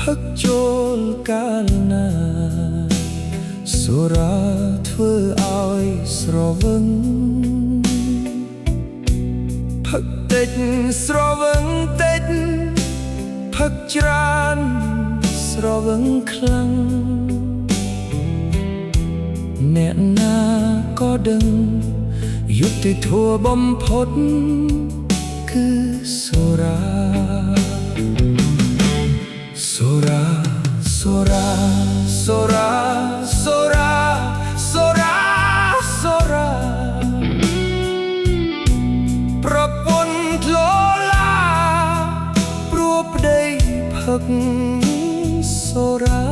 ផឹកចូលកាលណាសូរាធ្វើឲ្យស្រវឹងផឹកតិចស្រវឹងតិចផឹកច្រើនស្រវឹងខ្លាំងអ្នកណាក៏ដឹងយុត្តិធម៌បំផុតគឺសូរាសូរាសូរាសូរាសូរាសូរាសូរាប្រពន្ធធ្លោឡាព្រោះប្តីផឹកសូរា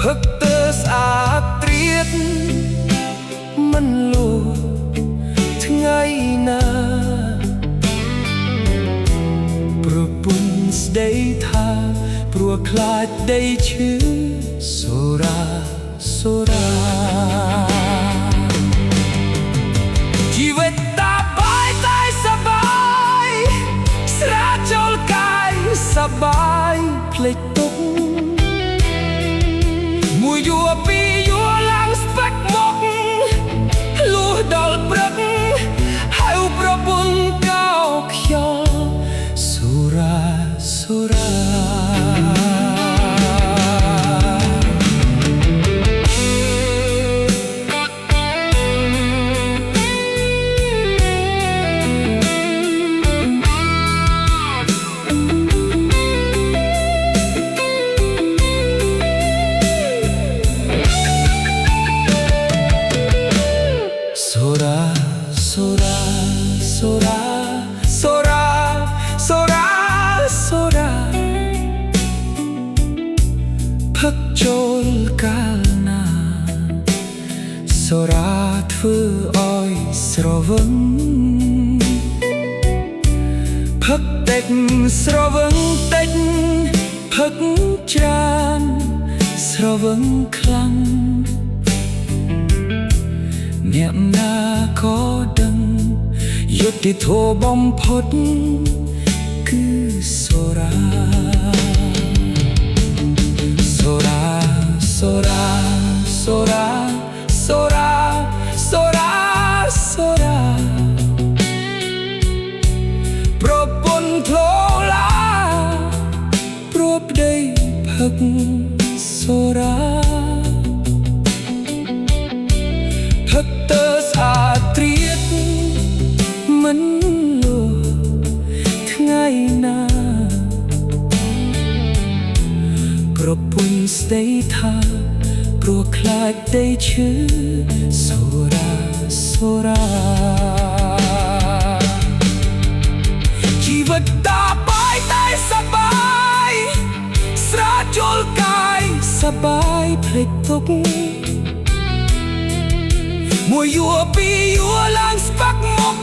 ផឹកទៅស្អាតត្រៀតមិនលួថ្ងៃណាប្រពន្ធស្ដីថាព្រោះខ្លាចដីឈឺសូរាសូរាជីវិតតាបាយតែសបាយស្រាចូលកាយសបាយភ្លេចទុកមួយយួរពីរយួរឡើងស្ពេកមកលុះដល់ព្រឹកហៅប្រពន្ធកោខ្យល់សូរាសូរាសូរាសូរាសូរាសូរាសូរាសូរាផឹកចូលកាលណាសូរាធ្វើឲ្យស្រវឹងផឹកតិចស្រវឹងតិចផឹកច្រើនស្រវឹងខ្លាំងអ្នកណាក៏ដឹងយុត្តិធម៌បំផុតគឺសូរាសូរាសូរាសូរាសូរាសូរាសូរាប្រពន្ធធ្លោឡាព្រោះប្តីផឹកសូរាផឹកទៅស្អាតត្រៀតមិនលួថ្ងៃណាប្រពន្ធស្ដីថាព្រោះខ្លាចដីឈឺសូរាសូរាជីវិតតាបាយតែសបាយស្រាចូលកាយសបាយភ្លេចទុកមួយយួរពីរយួរឡើងស្ប៉ាក់មក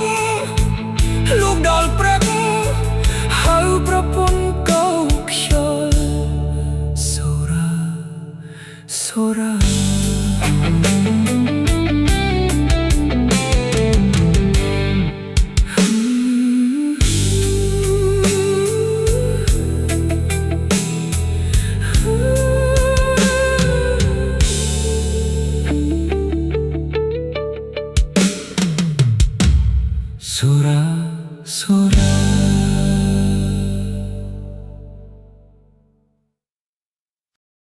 លុះដល់ព្រឹកហៅប្រពន្ធកោខ្យល់សូរាសូរាសូរាសូរា